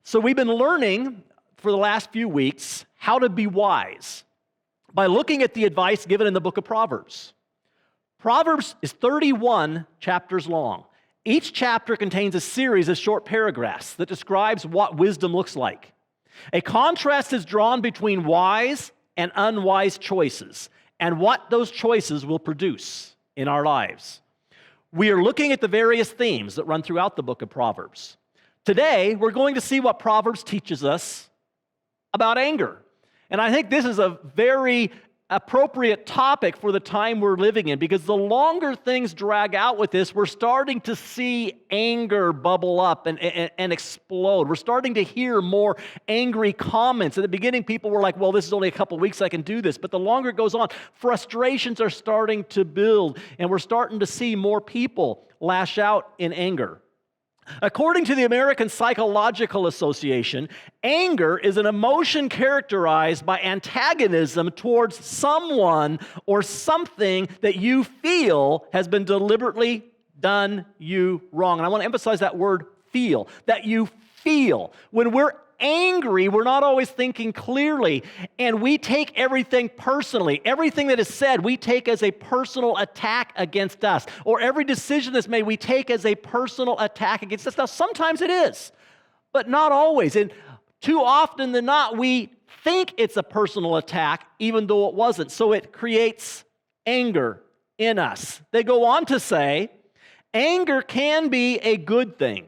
So we've been learning for the last few weeks how to be wise by looking at the advice given in the book of Proverbs. Proverbs is 31 chapters long. Each chapter contains a series of short paragraphs that describes what wisdom looks like. A contrast is drawn between wise and unwise choices and what those choices will produce in our lives. We are looking at the various themes that run throughout the book of Proverbs. Today, we're going to see what Proverbs teaches us about anger. And I think this is a very appropriate topic for the time we're living in, because the longer things drag out with this, we're starting to see anger bubble up and explode. We're starting to hear more angry comments. At the beginning, people were like, well, this is only a couple weeks, I can do this. But the longer it goes on, frustrations are starting to build, and we're starting to see more people lash out in anger. According to the American Psychological Association, anger is an emotion characterized by antagonism towards someone or something that you feel has been deliberately done you wrong. And I want to emphasize that word feel, that you feel. When we're angry, we're not always thinking clearly, and we take everything personally. Everything that is said, we take as a personal attack against us. Or every decision that's made, we take as a personal attack against us. Now, sometimes it is, but not always. And too often than not, we think it's a personal attack, even though it wasn't. So it creates anger in us. They go on to say, anger can be a good thing.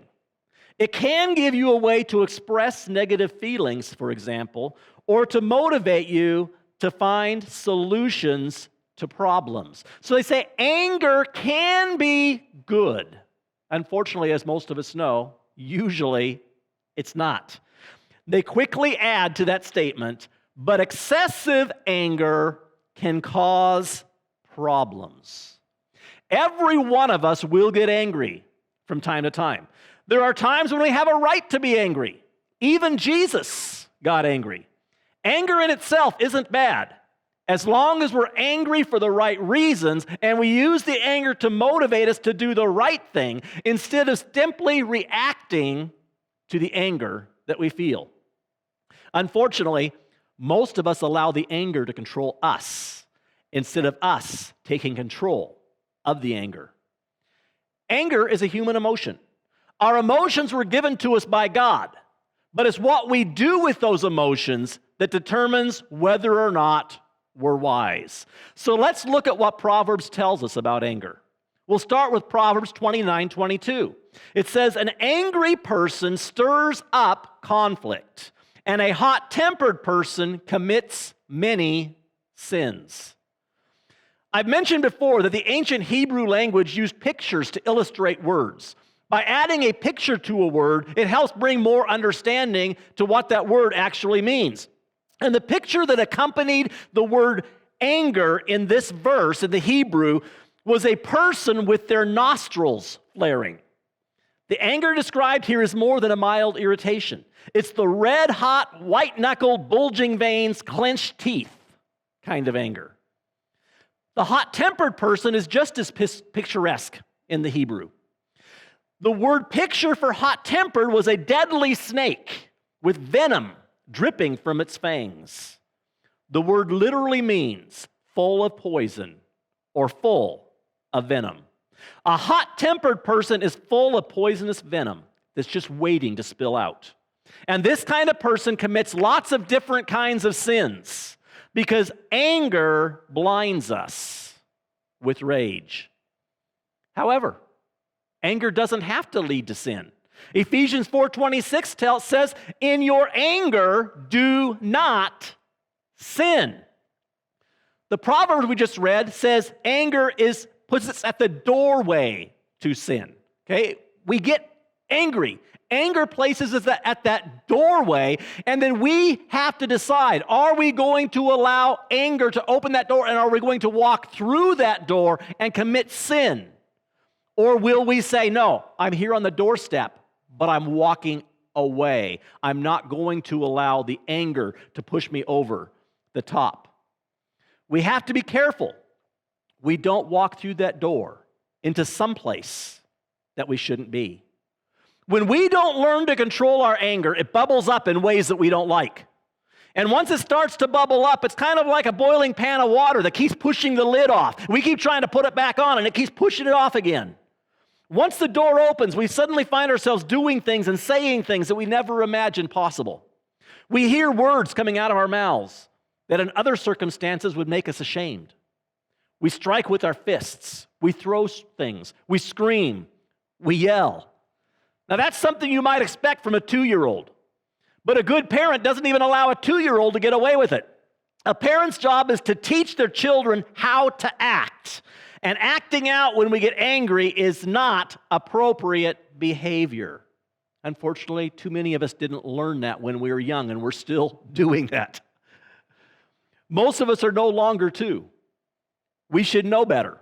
It can give you a way to express negative feelings, for example, or to motivate you to find solutions to problems. So they say anger can be good. Unfortunately, as most of us know, usually it's not. They quickly add to that statement, but excessive anger can cause problems. Every one of us will get angry from time to time. There are times when we have a right to be angry. Even Jesus got angry. Anger in itself isn't bad, as long as we're angry for the right reasons and we use the anger to motivate us to do the right thing instead of simply reacting to the anger that we feel. Unfortunately, most of us allow the anger to control us instead of us taking control of the anger. Anger is a human emotion. Our emotions were given to us by God, but it's what we do with those emotions that determines whether or not we're wise. So let's look at what Proverbs tells us about anger. We'll start with Proverbs 29:22. It says, an angry person stirs up conflict, and a hot-tempered person commits many sins. I've mentioned before that the ancient Hebrew language used pictures to illustrate words. By adding a picture to a word, it helps bring more understanding to what that word actually means. And the picture that accompanied the word anger in this verse in the Hebrew was a person with their nostrils flaring. The anger described here is more than a mild irritation. It's the red-hot, white-knuckled, bulging veins, clenched teeth kind of anger. The hot-tempered person is just as picturesque in the Hebrew. The word picture for hot-tempered was a deadly snake with venom dripping from its fangs. The word literally means full of poison or full of venom. A hot-tempered person is full of poisonous venom that's just waiting to spill out. And this kind of person commits lots of different kinds of sins because anger blinds us with rage. However, anger doesn't have to lead to sin. Ephesians 4:26 says, in your anger, do not sin. The proverb we just read says anger puts us at the doorway to sin. Okay? We get angry. Anger places us at that doorway, and then we have to decide, are we going to allow anger to open that door, and are we going to walk through that door and commit sin? Or will we say, no, I'm here on the doorstep, but I'm walking away. I'm not going to allow the anger to push me over the top. We have to be careful. We don't walk through that door into some place that we shouldn't be. When we don't learn to control our anger, it bubbles up in ways that we don't like. And once it starts to bubble up, it's kind of like a boiling pan of water that keeps pushing the lid off. We keep trying to put it back on, and it keeps pushing it off again. Once the door opens, we suddenly find ourselves doing things and saying things that we never imagined possible. We hear words coming out of our mouths that in other circumstances would make us ashamed. We strike with our fists. We throw things. We scream. We yell. Now, that's something you might expect from a 2-year-old. But a good parent doesn't even allow a 2-year-old to get away with it. A parent's job is to teach their children how to act. And acting out when we get angry is not appropriate behavior. Unfortunately, too many of us didn't learn that when we were young, and we're still doing that. Most of us are no longer 2. We should know better.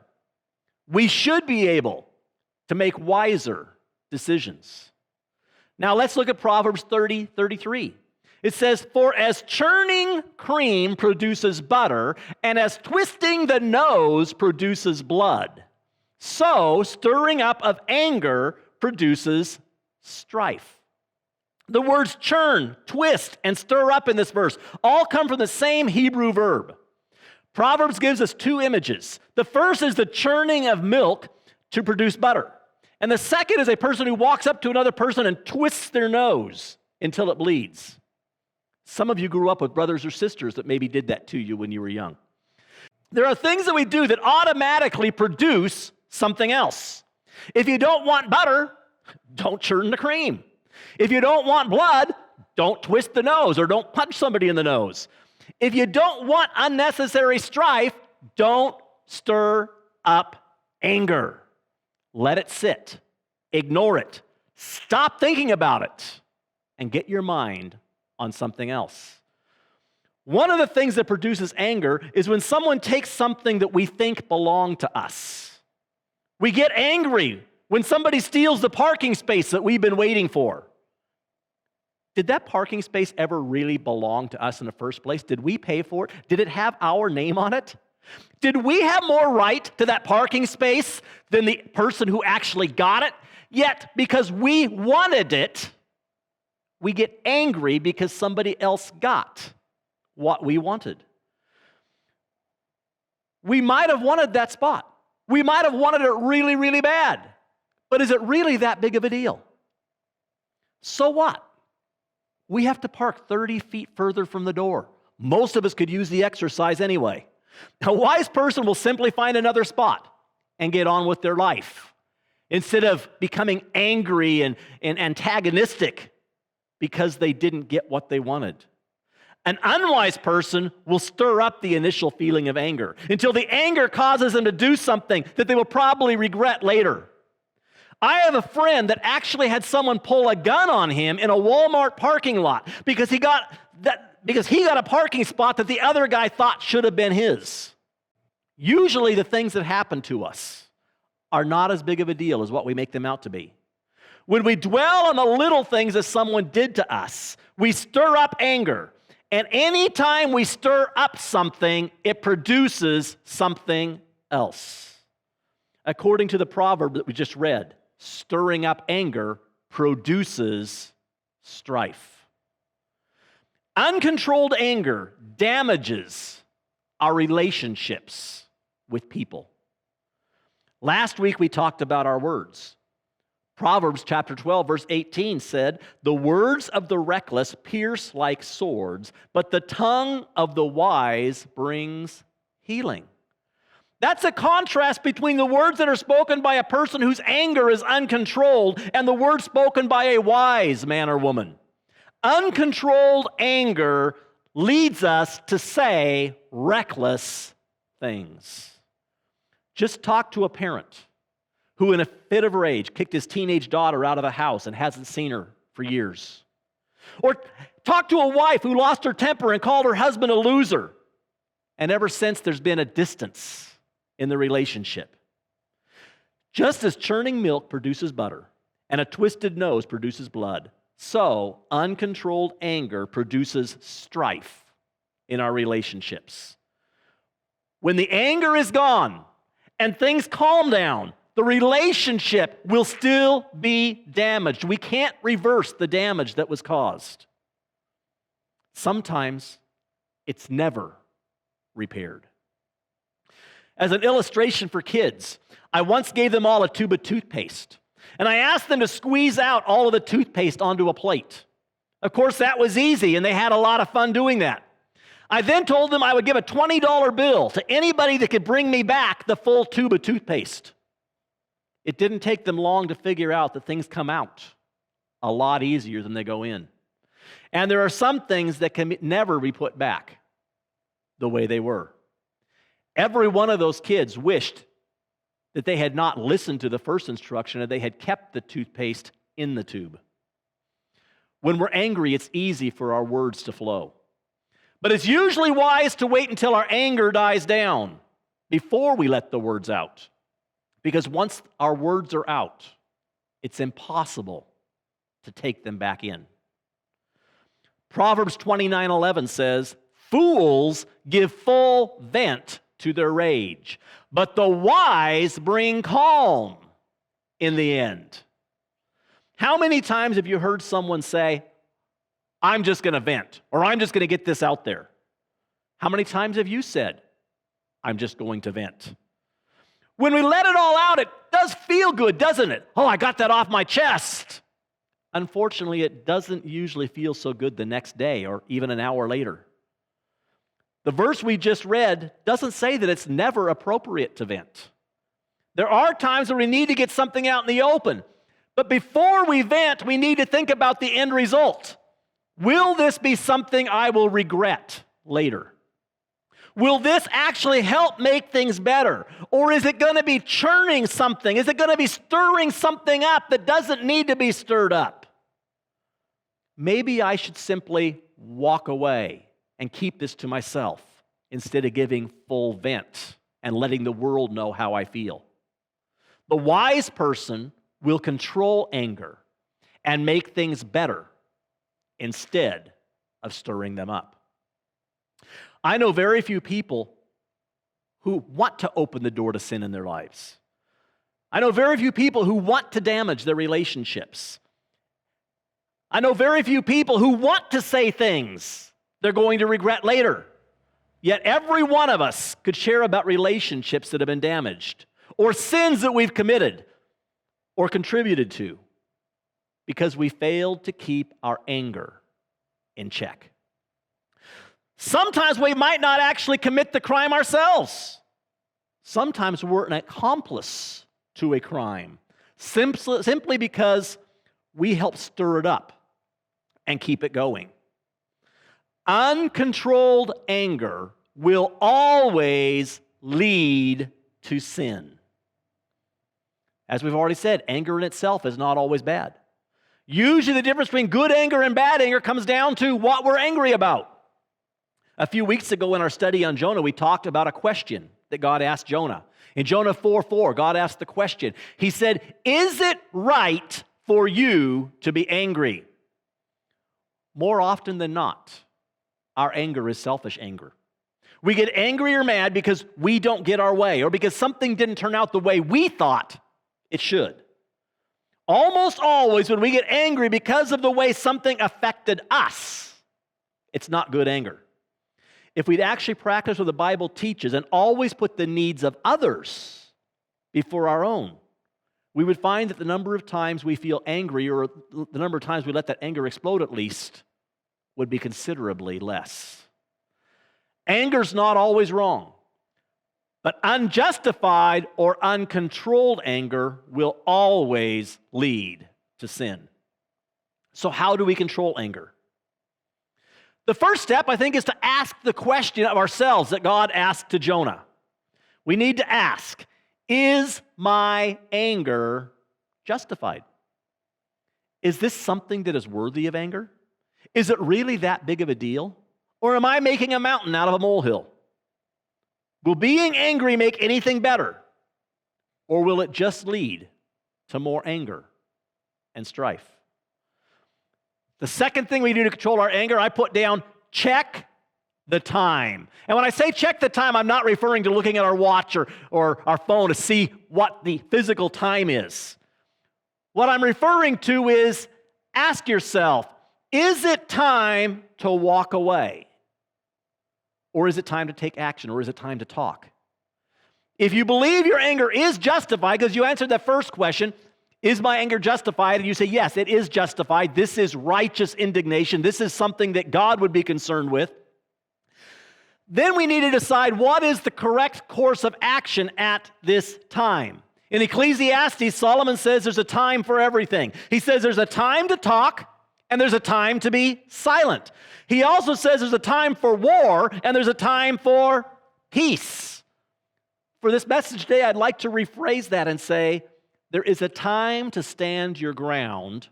We should be able to make wiser decisions. Now let's look at Proverbs 30:33. It says, "For as churning cream produces butter, and as twisting the nose produces blood, so stirring up of anger produces strife." The words churn, twist, and stir up in this verse all come from the same Hebrew verb. Proverbs gives us 2 images. The first is the churning of milk to produce butter. And the second is a person who walks up to another person and twists their nose until it bleeds. Some of you grew up with brothers or sisters that maybe did that to you when you were young. There are things that we do that automatically produce something else. If you don't want butter, don't churn the cream. If you don't want blood, don't twist the nose or don't punch somebody in the nose. If you don't want unnecessary strife, don't stir up anger. Let it sit. Ignore it. Stop thinking about it and get your mind on something else. One of the things that produces anger is when someone takes something that we think belonged to us. We get angry when somebody steals the parking space that we've been waiting for. Did that parking space ever really belong to us in the first place? Did we pay for it? Did it have our name on it? Did we have more right to that parking space than the person who actually got it? Yet, because we wanted it, we get angry because somebody else got what we wanted. We might have wanted that spot. We might have wanted it really, really bad. But is it really that big of a deal? So what? We have to park 30 feet further from the door. Most of us could use the exercise anyway. A wise person will simply find another spot and get on with their life instead of becoming angry and antagonistic because they didn't get what they wanted. An unwise person will stir up the initial feeling of anger until the anger causes them to do something that they will probably regret later. I have a friend that actually had someone pull a gun on him in a Walmart parking lot because he got a parking spot that the other guy thought should have been his. Usually the things that happen to us are not as big of a deal as what we make them out to be. When we dwell on the little things that someone did to us, we stir up anger. And anytime we stir up something, it produces something else. According to the proverb that we just read, stirring up anger produces strife. Uncontrolled anger damages our relationships with people. Last week we talked about our words. Proverbs chapter 12, verse 18 said, "The words of the reckless pierce like swords, but the tongue of the wise brings healing." That's a contrast between the words that are spoken by a person whose anger is uncontrolled and the words spoken by a wise man or woman. Uncontrolled anger leads us to say reckless things. Just talk to a parent who, in a fit of rage, kicked his teenage daughter out of the house and hasn't seen her for years. Or talk to a wife who lost her temper and called her husband a loser. And ever since, there's been a distance in the relationship. Just as churning milk produces butter and a twisted nose produces blood, so uncontrolled anger produces strife in our relationships. When the anger is gone and things calm down, the relationship will still be damaged. We can't reverse the damage that was caused. Sometimes it's never repaired. As an illustration for kids, I once gave them all a tube of toothpaste, and I asked them to squeeze out all of the toothpaste onto a plate. Of course, that was easy, and they had a lot of fun doing that. I then told them I would give a $20 bill to anybody that could bring me back the full tube of toothpaste. It didn't take them long to figure out that things come out a lot easier than they go in. And there are some things that can never be put back the way they were. Every one of those kids wished that they had not listened to the first instruction and they had kept the toothpaste in the tube. When we're angry, it's easy for our words to flow. But it's usually wise to wait until our anger dies down before we let the words out. Because once our words are out, it's impossible to take them back in. Proverbs 29:11 says, "Fools give full vent to their rage, but the wise bring calm in the end." How many times have you heard someone say, "I'm just going to vent," or "I'm just going to get this out there"? How many times have you said, "I'm just going to vent"? When we let it all out, it does feel good, doesn't it? Oh, I got that off my chest. Unfortunately, it doesn't usually feel so good the next day or even an hour later. The verse we just read doesn't say that it's never appropriate to vent. There are times where we need to get something out in the open. But before we vent, we need to think about the end result. Will this be something I will regret later? Will this actually help make things better? Or is it going to be churning something? Is it going to be stirring something up that doesn't need to be stirred up? Maybe I should simply walk away and keep this to myself instead of giving full vent and letting the world know how I feel. The wise person will control anger and make things better instead of stirring them up. I know very few people who want to open the door to sin in their lives. I know very few people who want to damage their relationships. I know very few people who want to say things they're going to regret later. Yet every one of us could share about relationships that have been damaged or sins that we've committed or contributed to because we failed to keep our anger in check. Sometimes we might not actually commit the crime ourselves. Sometimes we're an accomplice to a crime simply because we help stir it up and keep it going. Uncontrolled anger will always lead to sin. As we've already said, anger in itself is not always bad. Usually the difference between good anger and bad anger comes down to what we're angry about. A few weeks ago in our study on Jonah, we talked about a question that God asked Jonah. In Jonah 4:4, God asked the question. He said, "Is it right for you to be angry?" More often than not, our anger is selfish anger. We get angry or mad because we don't get our way or because something didn't turn out the way we thought it should. Almost always when we get angry because of the way something affected us, it's not good anger. If we'd actually practice what the Bible teaches and always put the needs of others before our own, we would find that the number of times we feel angry, or the number of times we let that anger explode at least, would be considerably less. Anger's not always wrong, but unjustified or uncontrolled anger will always lead to sin. So how do we control anger? The first step, I think, is to ask the question of ourselves that God asked to Jonah. We need to ask, is my anger justified? Is this something that is worthy of anger? Is it really that big of a deal? Or am I making a mountain out of a molehill? Will being angry make anything better? Or will it just lead to more anger and strife? The second thing we do to control our anger, I put down, check the time. And when I say check the time, I'm not referring to looking at our watch or our phone to see what the physical time is. What I'm referring to is ask yourself, is it time to walk away? Or is it time to take action? Or is it time to talk? If you believe your anger is justified, because you answered that first question, is my anger justified? And you say, yes, it is justified. This is righteous indignation. This is something that God would be concerned with. Then we need to decide what is the correct course of action at this time. In Ecclesiastes, Solomon says there's a time for everything. He says there's a time to talk and there's a time to be silent. He also says there's a time for war and there's a time for peace. For this message today, I'd like to rephrase that and say there is a time to stand your ground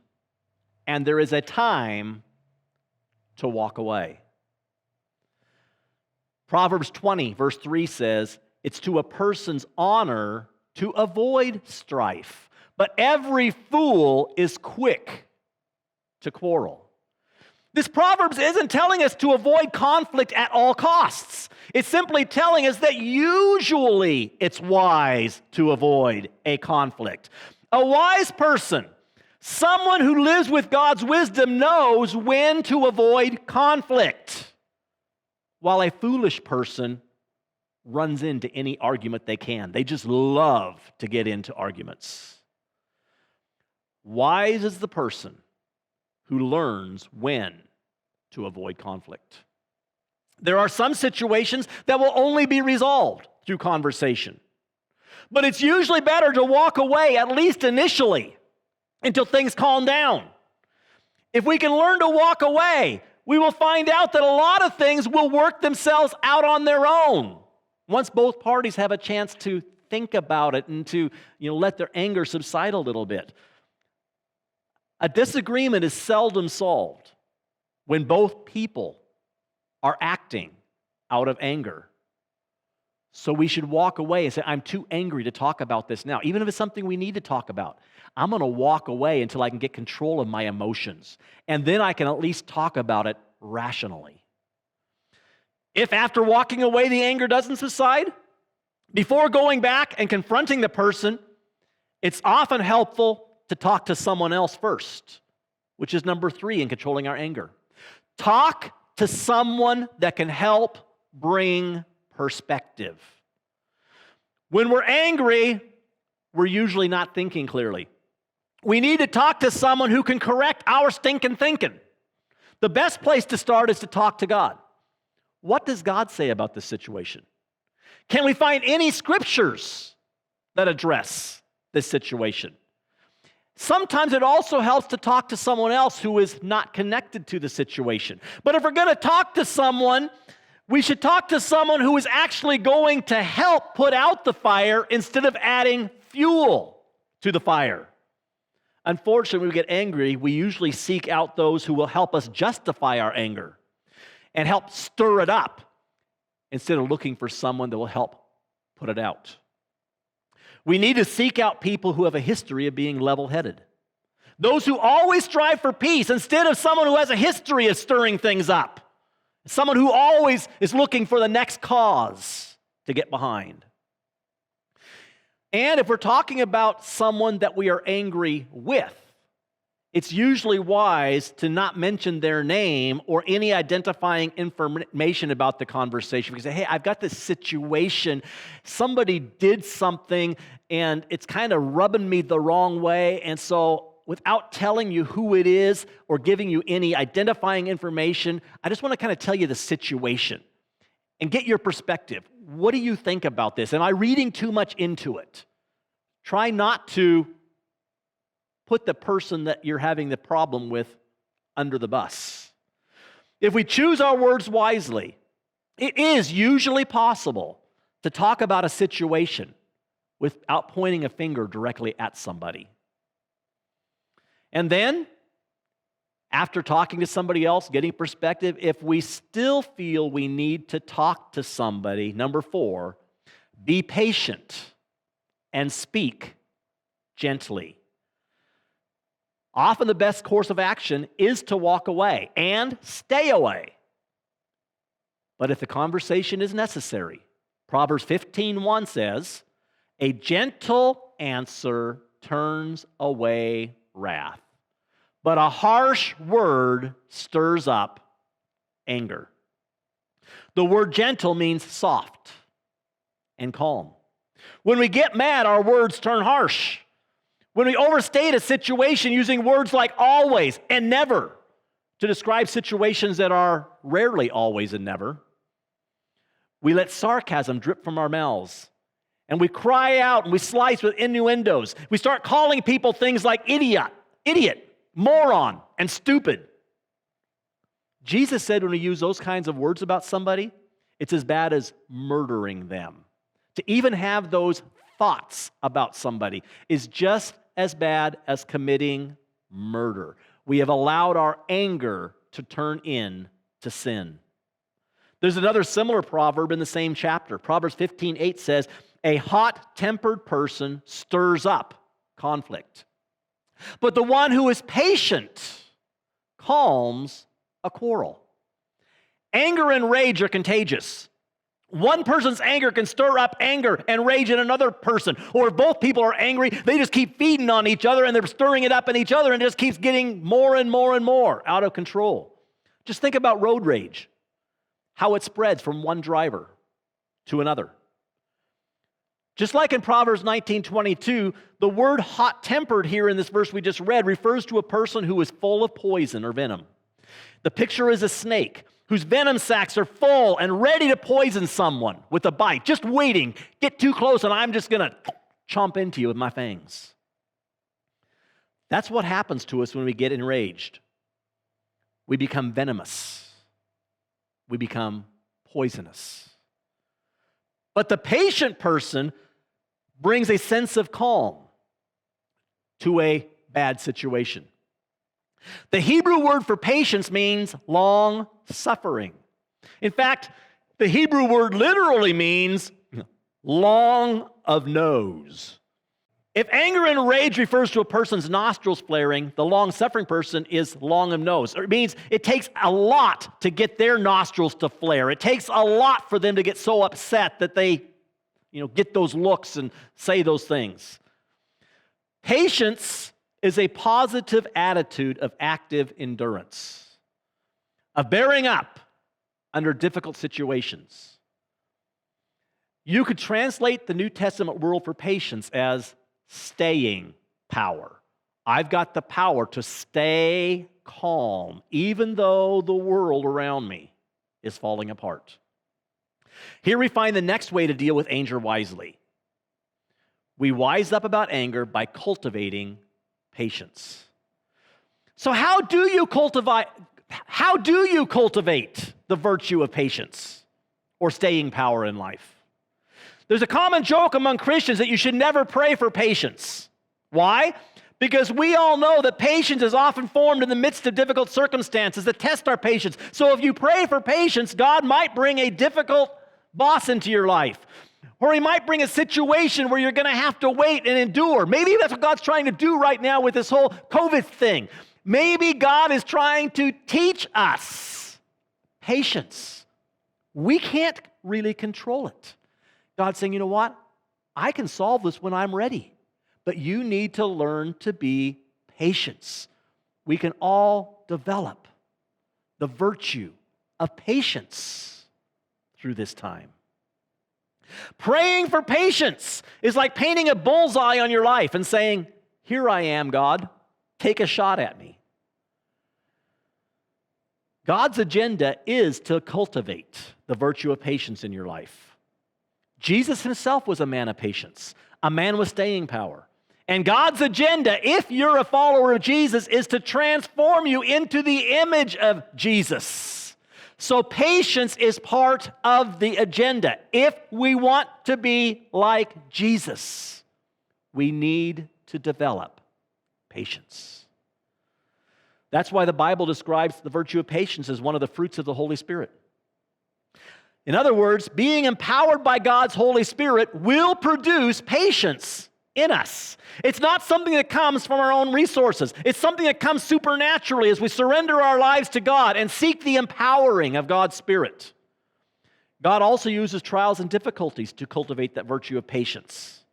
and there is a time to walk away. Proverbs 20, verse 3 says, it's to a person's honor to avoid strife, but every fool is quick to quarrel. This Proverbs isn't telling us to avoid conflict at all costs. It's simply telling us that usually it's wise to avoid a conflict. A wise person, someone who lives with God's wisdom, knows when to avoid conflict, while a foolish person runs into any argument they can. They just love to get into arguments. Wise is the person who learns when to avoid conflict. There are some situations that will only be resolved through conversation. But it's usually better to walk away, at least initially, until things calm down. If we can learn to walk away, we will find out that a lot of things will work themselves out on their own once both parties have a chance to think about it and to let their anger subside a little bit. A disagreement is seldom solved when both people are acting out of anger. So we should walk away and say, I'm too angry to talk about this now. Even if it's something we need to talk about, I'm going to walk away until I can get control of my emotions. And then I can at least talk about it rationally. If after walking away the anger doesn't subside, before going back and confronting the person, it's often helpful to talk to someone else first, which is number 3 in controlling our anger. Talk to someone that can help bring perspective. When we're angry, we're usually not thinking clearly. We need to talk to someone who can correct our stinking thinking. The best place to start is to talk to God. What does God say about this situation? Can we find any scriptures that address this situation? Sometimes it also helps to talk to someone else who is not connected to the situation. But if we're going to talk to someone, we should talk to someone who is actually going to help put out the fire instead of adding fuel to the fire. Unfortunately, when we get angry, we usually seek out those who will help us justify our anger and help stir it up instead of looking for someone that will help put it out. We need to seek out people who have a history of being level-headed. Those who always strive for peace instead of someone who has a history of stirring things up. Someone who always is looking for the next cause to get behind. And if we're talking about someone that we are angry with, it's usually wise to not mention their name or any identifying information about the conversation. Because, hey, I've got this situation. Somebody did something, and it's kind of rubbing me the wrong way. And so without telling you who it is or giving you any identifying information, I just want to kind of tell you the situation and get your perspective. What do you think about this? Am I reading too much into it? Try not to put the person that you're having the problem with under the bus. If we choose our words wisely, it is usually possible to talk about a situation without pointing a finger directly at somebody. And then, after talking to somebody else, getting perspective, if we still feel we need to talk to somebody, number 4, be patient and speak gently. Often the best course of action is to walk away and stay away. but if the conversation is necessary, Proverbs 15:1 says, a gentle answer turns away wrath, but a harsh word stirs up anger. The word gentle means soft and calm. When we get mad, our words turn harsh. When we overstate a situation using words like always and never to describe situations that are rarely always and never, we let sarcasm drip from our mouths. And we cry out and we slice with innuendos. We start calling people things like idiot, moron, and stupid. Jesus said when we use those kinds of words about somebody, it's as bad as murdering them. To even have those thoughts about somebody is just as bad as committing murder. We have allowed our anger to turn into sin. There's another similar proverb in the same chapter. Proverbs 15:8 says, a hot-tempered person stirs up conflict, but the one who is patient calms a quarrel. Anger and rage are contagious. One person's anger can stir up anger and rage in another person. Or if both people are angry, they just keep feeding on each other and they're stirring it up in each other and it just keeps getting more and more and more out of control. Just think about road rage, how it spreads from one driver to another. Just like in Proverbs 19:22, the word hot-tempered here in this verse we just read refers to a person who is full of poison or venom. The picture is a snake whose venom sacs are full and ready to poison someone with a bite, just waiting. Get too close and I'm just going to chomp into you with my fangs. That's what happens to us when we get enraged. We become venomous. We become poisonous. But the patient person brings a sense of calm to a bad situation. The Hebrew word for patience means long suffering. In fact, the Hebrew word literally means long of nose. If anger and rage refers to a person's nostrils flaring, the long-suffering person is long of nose. It means it takes a lot to get their nostrils to flare. It takes a lot for them to get so upset that they, get those looks and say those things. Patience is a positive attitude of active endurance, of bearing up under difficult situations. You could translate the New Testament word for patience as staying power. I've got the power to stay calm, even though the world around me is falling apart. Here we find the next way to deal with anger wisely. We wise up about anger by cultivating patience. So how do you cultivate the virtue of patience or staying power in life? There's a common joke among Christians that you should never pray for patience. Why? Because we all know that patience is often formed in the midst of difficult circumstances that test our patience. So if you pray for patience, God might bring a difficult boss into your life. Or he might bring a situation where you're going to have to wait and endure. Maybe that's what God's trying to do right now with this whole COVID thing. Maybe God is trying to teach us patience. We can't really control it. God's saying, you know what? I can solve this when I'm ready. But you need to learn to be patient. We can all develop the virtue of patience through this time. Praying for patience is like painting a bullseye on your life and saying, here I am, God, take a shot at me. God's agenda is to cultivate the virtue of patience in your life. Jesus himself was a man of patience, a man with staying power. And God's agenda, if you're a follower of Jesus, is to transform you into the image of Jesus. So patience is part of the agenda. If we want to be like Jesus, we need to develop patience. That's why the Bible describes the virtue of patience as one of the fruits of the Holy Spirit. In other words, being empowered by God's Holy Spirit will produce patience in us. It's not something that comes from our own resources. It's something that comes supernaturally as we surrender our lives to God and seek the empowering of God's Spirit. God also uses trials and difficulties to cultivate that virtue of patience.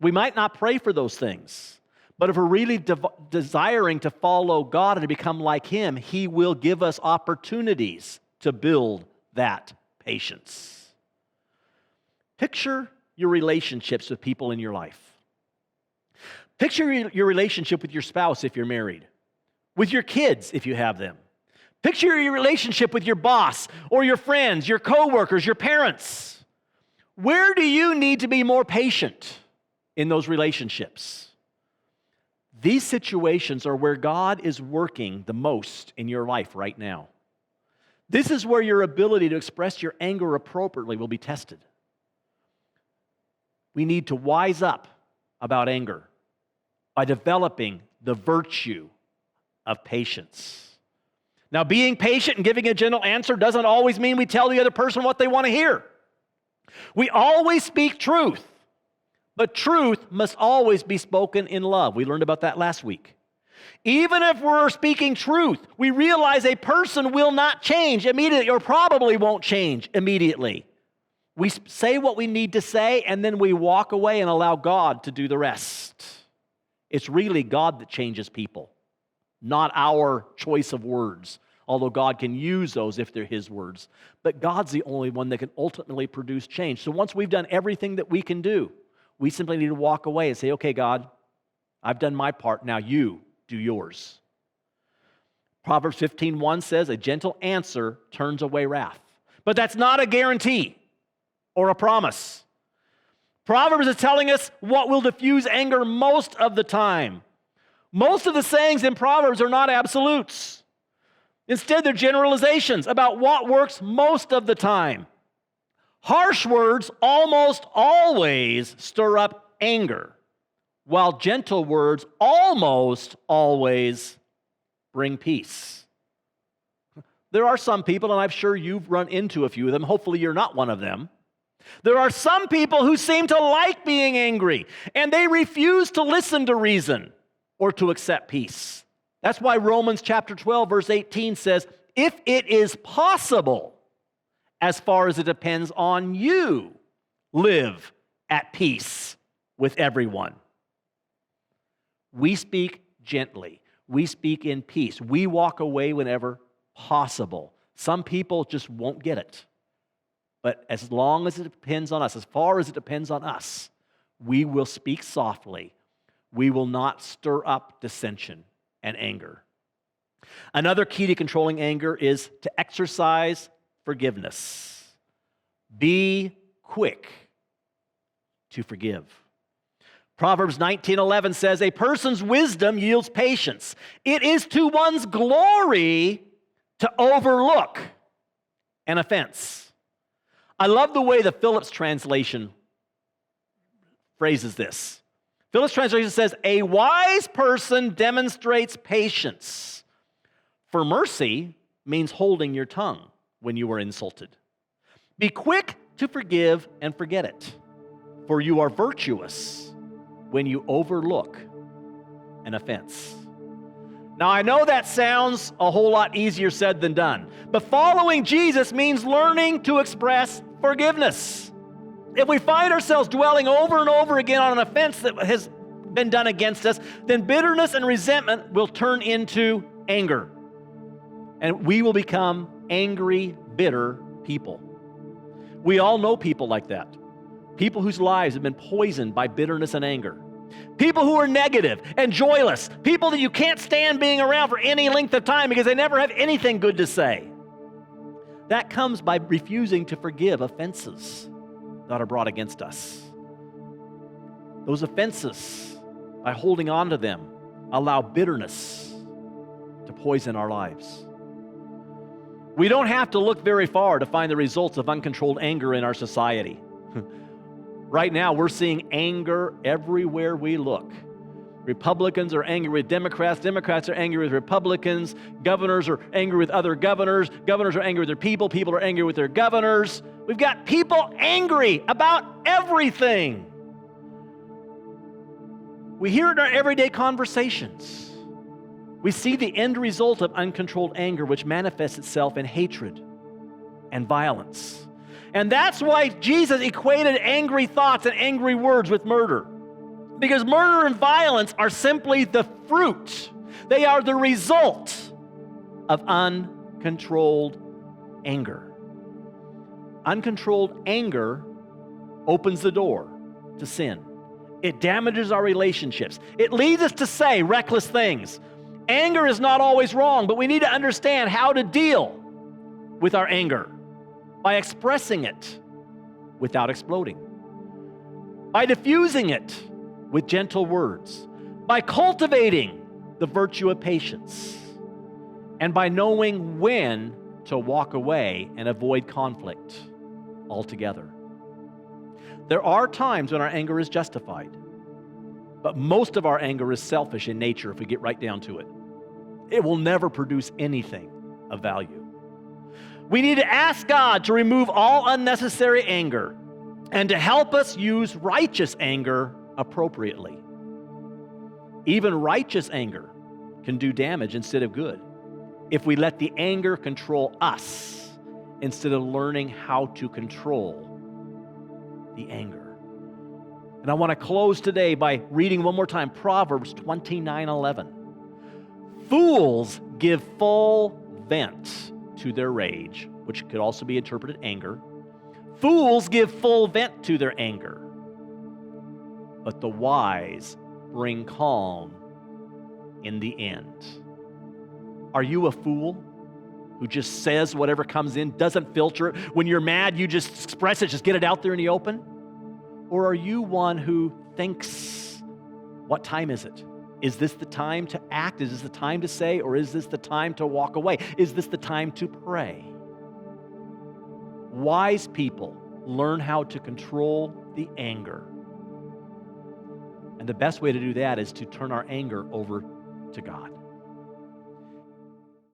We might not pray for those things, but if we're really desiring to follow God and to become like Him, He will give us opportunities to build that patience. Picture your relationships with people in your life. Picture your relationship with your spouse if you're married, with your kids if you have them. Picture your relationship with your boss or your friends, your coworkers, your parents. Where do you need to be more patient in those relationships? These situations are where God is working the most in your life right now. This is where your ability to express your anger appropriately will be tested. We need to wise up about anger by developing the virtue of patience. Now, being patient and giving a gentle answer doesn't always mean we tell the other person what they want to hear. We always speak truth, but truth must always be spoken in love. We learned about that last week. Even if we're speaking truth, we realize a person will not change immediately or probably won't change immediately. We say what we need to say, and then we walk away and allow God to do the rest. It's really God that changes people, not our choice of words, although God can use those if they're His words. But God's the only one that can ultimately produce change. So once we've done everything that we can do, we simply need to walk away and say, okay, God, I've done my part. Now you do yours. Proverbs 15:1 says, a gentle answer turns away wrath. But that's not a guarantee or a promise. Proverbs is telling us what will diffuse anger most of the time. Most of the sayings in Proverbs are not absolutes. Instead, they're generalizations about what works most of the time. Harsh words almost always stir up anger, while gentle words almost always bring peace. There are some people, and I'm sure you've run into a few of them. Hopefully you're not one of them. There are some people who seem to like being angry, and they refuse to listen to reason or to accept peace. That's why Romans chapter 12, verse 18 says, if it is possible, as far as it depends on you, live at peace with everyone. We speak gently. We speak in peace. We walk away whenever possible. Some people just won't get it. But as long as it depends on us, as far as it depends on us, we will speak softly. We will not stir up dissension and anger. Another key to controlling anger is to exercise forgiveness. Be quick to forgive. Proverbs 19:11 says, a person's wisdom yields patience. It is to one's glory to overlook an offense. I love the way the Phillips translation phrases this. Phillips translation says, a wise person demonstrates patience. For mercy means holding your tongue when you are insulted. Be quick to forgive and forget it, for you are virtuous when you overlook an offense. Now, I know that sounds a whole lot easier said than done, but following Jesus means learning to express forgiveness. If we find ourselves dwelling over and over again on an offense that has been done against us, then bitterness and resentment will turn into anger. And we will become angry, bitter people. We all know people like that. People whose lives have been poisoned by bitterness and anger. People who are negative and joyless. People that you can't stand being around for any length of time because they never have anything good to say. That comes by refusing to forgive offenses that are brought against us. Those offenses, by holding on to them, allow bitterness to poison our lives. We don't have to look very far to find the results of uncontrolled anger in our society. Right now, we're seeing anger everywhere we look. Republicans are angry with Democrats. Democrats are angry with Republicans. Governors are angry with other governors. Governors are angry with their people. People are angry with their governors. We've got people angry about everything. We hear it in our everyday conversations. We see the end result of uncontrolled anger, which manifests itself in hatred and violence. And that's why Jesus equated angry thoughts and angry words with murder. Because murder and violence are simply the fruit. They are the result of uncontrolled anger. Uncontrolled anger opens the door to sin. It damages our relationships. It leads us to say reckless things. Anger is not always wrong, but we need to understand how to deal with our anger by expressing it without exploding, by diffusing it with gentle words, by cultivating the virtue of patience, and by knowing when to walk away and avoid conflict altogether. There are times when our anger is justified, but most of our anger is selfish in nature if we get right down to it. It will never produce anything of value. We need to ask God to remove all unnecessary anger and to help us use righteous anger appropriately. Even righteous anger can do damage instead of good if we let the anger control us instead of learning how to control the anger. And I want to close today by reading one more time Proverbs 29:11. Fools give full vent to their rage, which could also be interpreted anger. Fools give full vent to their anger, but the wise bring calm in the end. Are you a fool who just says whatever comes in, doesn't filter it? When you're mad, you just express it, just get it out there in the open? Or are you one who thinks, what time is it? Is this the time to act? Is this the time to say? Or is this the time to walk away? Is this the time to pray? Wise people learn how to control the anger. And the best way to do that is to turn our anger over to God.